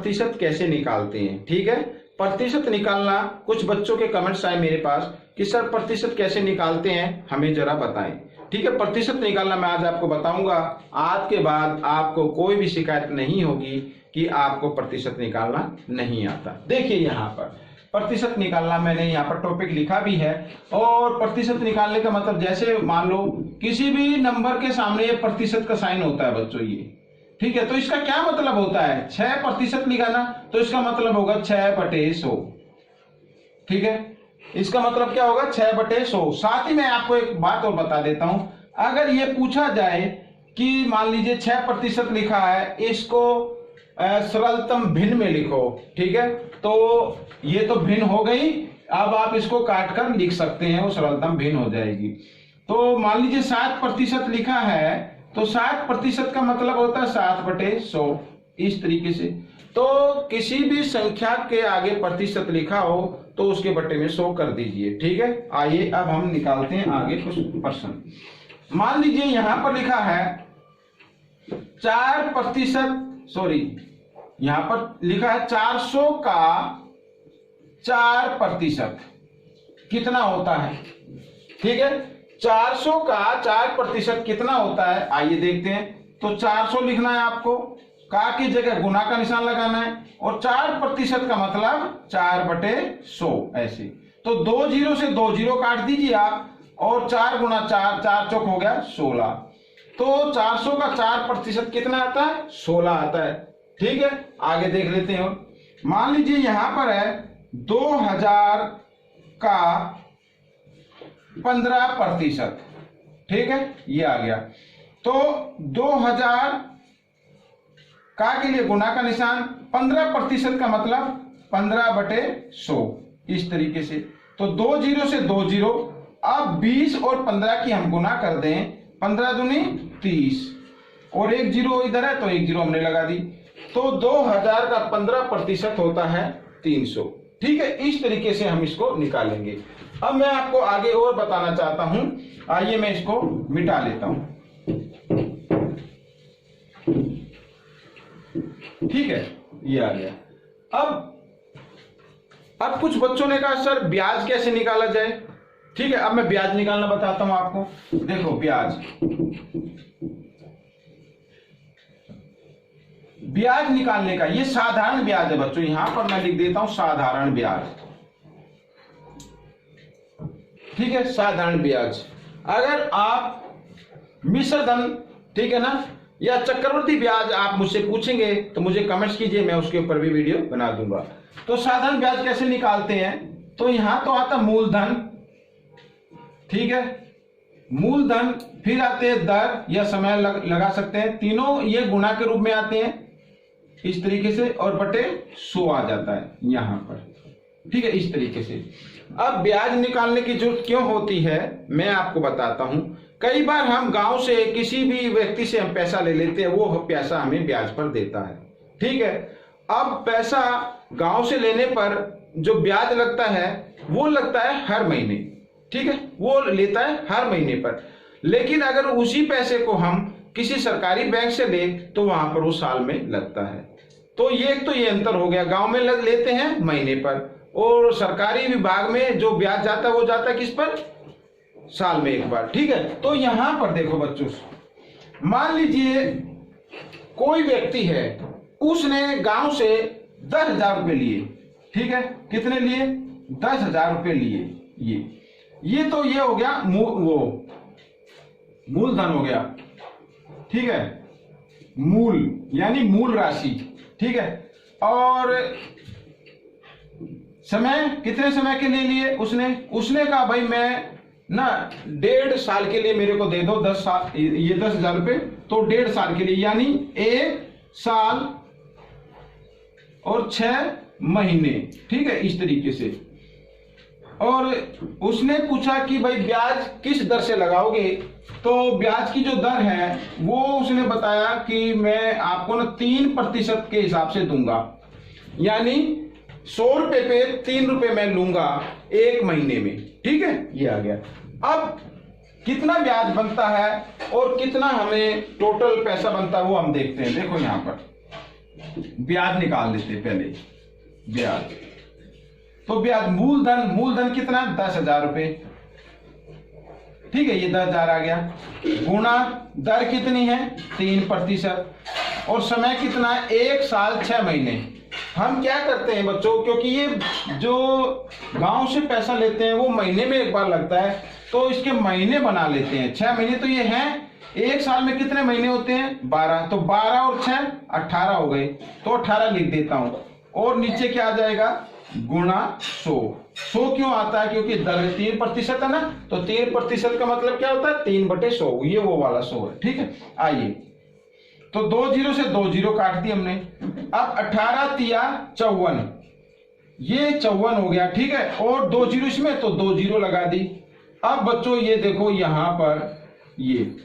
प्रतिशत कैसे निकालते हैं। ठीक है, प्रतिशत निकालना, कुछ बच्चों के कमेंट्स आए मेरे पास कि सर प्रतिशत कैसे निकालते हैं, हमें जरा बताएं। ठीक है, प्रतिशत निकालना मैं आज आपको बताऊंगा। आज के बाद आपको कोई भी शिकायत नहीं होगी कि आपको प्रतिशत निकालना नहीं आता। देखिए यहाँ पर प्रतिशत निकालना मैंने यहाँ पर टॉपिक लिखा भी है। और प्रतिशत निकालने का मतलब, जैसे मान लो किसी भी नंबर के सामने ये प्रतिशत का साइन होता है बच्चों, ये ठीक है, तो इसका क्या मतलब होता है, 6% लिखा ना, तो इसका मतलब होगा 6/100। ठीक है, इसका मतलब क्या होगा, 6/100। साथ ही मैं आपको एक बात और बता देता हूं, अगर ये पूछा जाए कि मान लीजिए 6% लिखा है, इसको सरलतम भिन्न में लिखो। ठीक है, तो ये तो भिन्न हो गई, अब आप इसको काट कर लिख सकते हैं, वो सरलतम भिन्न हो जाएगी। तो मान लीजिए 7% लिखा है, तो 7% का मतलब होता है 7/100, इस तरीके से। तो किसी भी संख्या के आगे प्रतिशत लिखा हो तो उसके बटे में 100 कर दीजिए। ठीक है, आइए अब हम निकालते हैं आगे कुछ प्रश्न। मान लीजिए यहां पर लिखा है 4%, सॉरी यहां पर लिखा है 400 का 4% कितना होता है। ठीक है, 400 का 4% कितना होता है, आइए देखते हैं। तो 400 लिखना है आपको, का की जगह गुना का निशान लगाना है, और 4% का मतलब 4/100 ऐसे। तो 2 0 से 2 0 काट दीजिए आप, और 4 गुना 4, 4 चौक हो गया 16। तो 400 का 4% कितना आता है, 16 आता है। ठीक है, आगे देख लेते हैं। मान लीजिए यहां पर है 2000 का 15%। ठीक है, ये आ गया। तो 2000 का के लिए गुना का निशान, 15% का मतलब 15/100, इस तरीके से। तो 2 0 से 2 0, अब 20 और 15 की हम गुना कर दें, 15 दूनी 30, और 1 0 इधर है तो 1 0 हमने लगा दी। तो 2000 का 15% होता है 300। ठीक है, इस तरीके से हम इसको निकालेंगे। अब मैं आपको आगे और बताना चाहता हूं, आइए मैं इसको मिटा लेता हूं। ठीक है, ये आ गया। अब कुछ बच्चों ने कहा सर ब्याज कैसे निकाला जाए। ठीक है, अब मैं ब्याज निकालना बताता हूं आपको। देखो ब्याज निकालने का ये साधारण ब्याज है बच्चों, यहां पर मैं लिख देता हूं साधारण ब्याज। ठीक है, साधारण ब्याज। अगर आप मिश्र धन, ठीक है ना, या चक्रवृद्धि ब्याज आप मुझसे पूछेंगे तो मुझे कमेंट्स कीजिए, मैं उसके ऊपर भी वीडियो बना दूंगा। तो साधारण ब्याज कैसे निकालते हैं, तो यहां तो आता मूलधन, ठीक है, मूलधन, फिर आते हैं दर या समय लगा सकते हैं, तीनों ये गुणा के रूप में आते हैं इस तरीके से, और बटे 100 आ जाता है यहां पर। ठीक है, इस तरीके से। अब ब्याज निकालने की जरूरत क्यों होती है मैं आपको बताता हूं। कई बार हम गांव से किसी भी व्यक्ति से हम पैसा ले लेते हैं, वो पैसा हमें ब्याज पर देता है। ठीक है, अब पैसा गांव से लेने पर जो ब्याज लगता है वो लगता है हर महीने। ठीक है, वो लेता है हर महीने पर। लेकिन अगर उसी पैसे को हम किसी सरकारी बैंक से ले तो वहां पर वो साल में लगता है। तो ये अंतर हो गया, गांव में लेते हैं महीने पर, और सरकारी विभाग में जो ब्याज जाता है वो जाता है किस पर, साल में एक बार। ठीक है, तो यहां पर देखो बच्चों, मान लीजिए कोई व्यक्ति है, उसने गांव से 10,000 रुपए लिए। ठीक है, कितने लिए, 10,000 रुपए लिए। ये तो ये हो गया मूलधन हो गया। ठीक है, मूल यानी मूल राशि। ठीक है, और समय, कितने समय के लिए लिए उसने कहा भाई मैं ना 1.5 साल के लिए मेरे को दे दो 10 साल, ये 10,000 रुपए, तो 1.5 साल के लिए, यानी 1 साल और 6 महीने। ठीक है, इस तरीके से। और उसने पूछा कि भाई ब्याज किस दर से लगाओगे, तो ब्याज की जो दर है वो उसने बताया कि मैं आपको ना 3% के हिसाब से दूंगा, यानी 100 रुपए पे 3 रुपए मैं लूंगा 1 महीने में। ठीक है, ये आ गया। अब कितना ब्याज बनता है और कितना हमें टोटल पैसा बनता है वो हम देखते हैं। देखो यहां पर ब्याज निकाल लेते हैं पहले। ब्याज, तो ब्याज मूलधन कितना, 10,000 रुपए, ठीक है, ये 10,000 आ गया, गुणा दर कितनी है 3%, और समय कितना है 1 साल 6 महीने। हम क्या करते हैं बच्चों, क्योंकि ये जो गांव से पैसा लेते हैं वो महीने में एक बार लगता है, तो इसके महीने बना लेते हैं। 6 महीने तो ये हैं, 1 साल में कितने महीने होते हैं 12, तो 12 और 6 18 हो गए, तो 18 लिख देता हूं, और नीचे क्या आ जाएगा गुणा 100 क्यों आता है, क्योंकि दर 3% है ना, तो 3% का मतलब क्या होता है 3/100, ये वो वाला 100 है, ठीक है। आइए, तो 2 0 से 2 0 काट दी हमने। अब 18 तिया 54, ये 54 हो गया, ठीक है, और 2 0 इसमें, तो 2 0 लगा दी। अब बच्चों ये देखो यहां पर ये,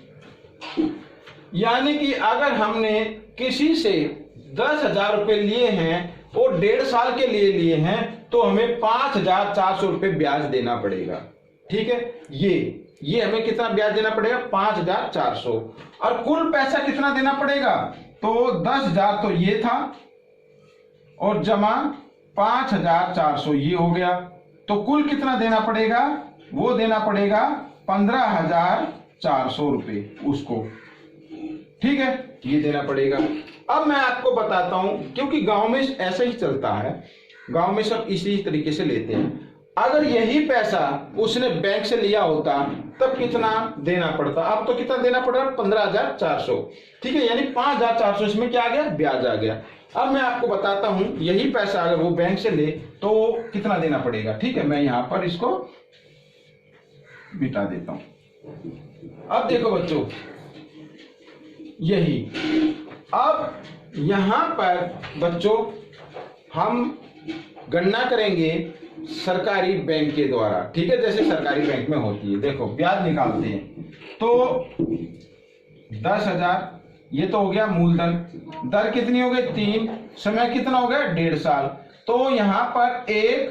यानी कि अगर हमने किसी से 10,000 रुपए लिए हैं और 1.5 साल के लिए लिए हैं, तो हमें 5,400 रुपए ब्याज देना पड़ेगा, ठीक है। ये हमें कितना ब्याज देना पड़ेगा 5,400, और कुल पैसा कितना देना पड़ेगा, तो 10,000 तो ये था, और जमा 5,400 ये हो गया, तो कुल कितना देना पड़ेगा, वो देना पड़ेगा 15,400 रुपए उसको, ठीक है, ये देना पड़ेगा। अब मैं आपको बताता हूं, क्योंकि गांव में ऐसा ही चलता है, गांव में सब इसी तरीके से लेते हैं। अगर यही पैसा उसने बैंक से लिया होता तब कितना देना पड़ता, अब तो कितना देना पड़ रहा 15,400, ठीक है, यानी 5,400 इसमें क्या आ गया ब्याज आ गया। अब मैं आपको बताता हूं, यही पैसा अगर वो बैंक से ले तो कितना देना पड़ेगा, ठीक है। मैं यहां पर इसको मिटा देता हूं। अब देखो बच्चों, यही, अब यहां पर बच्चों हम गणना करेंगे सरकारी बैंक के द्वारा, ठीक है, जैसे सरकारी बैंक में होती है। देखो ब्याज निकालते हैं, तो 10,000 ये तो हो गया मूलधन, दर कितनी हो गई 3, समय कितना हो गया 1.5 साल, तो यहां पर 1,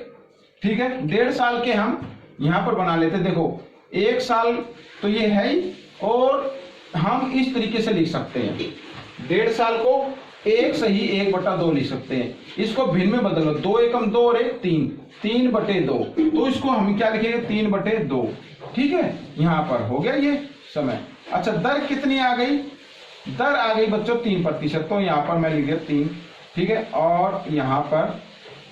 ठीक है, 1.5 साल के हम यहां पर बना लेते। देखो 1 साल तो ये है ही, और हम इस तरीके से लिख सकते हैं, 1.5 साल को 1 सही 1/2 लिख सकते हैं। इसको भिन्न में बदलो, 2 एकम 2 और 1 3, 3/2, तो इसको हम क्या लिखेंगे 3/2, ठीक है। यहां पर हो गया ये समय। अच्छा, दर कितनी आ गई, दर आ गई बच्चों 3%, तो यहां पर मैं लिख दिया 3, ठीक है, और यहां पर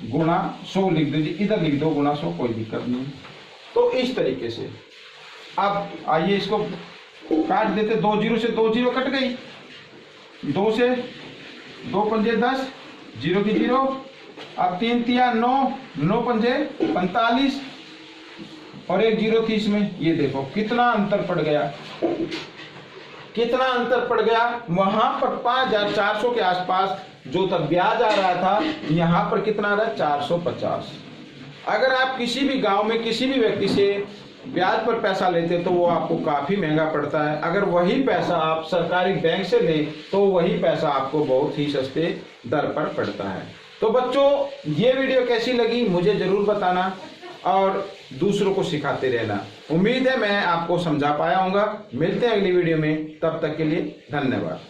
गुणा 100 लिख दीजिए, इधर लिख दो गुणा 100, कोई दिक्कत नहीं। तो इस तरीके से अब आइए इसको काट देते, 2 0 से 2 0 कट गई, 2 से 2 पंजे 10, 0 की 0, अब 3 तिया 9, 9 पंजे 45, और 1 0 थी इसमें। ये देखो कितना अंतर पड़ गया, कितना अंतर पड़ गया। वहां पर 5,400 के आसपास जो तब ब्याज आ रहा था, यहां पर कितना आ रहा है 450। अगर आप किसी भी गांव में किसी भी व्यक्ति से ब्याज पर पैसा लेते तो वो आपको काफी महंगा पड़ता है, अगर वही पैसा आप सरकारी बैंक से लें तो वही पैसा आपको बहुत ही सस्ते दर पर पड़ता है। तो बच्चों, ये वीडियो कैसी लगी मुझे जरूर बताना, और दूसरों को सिखाते रहना। उम्मीद है मैं आपको समझा पाया हूँगा। मिलते हैं अगली वीडियो में, तब तक के लिए धन्यवाद।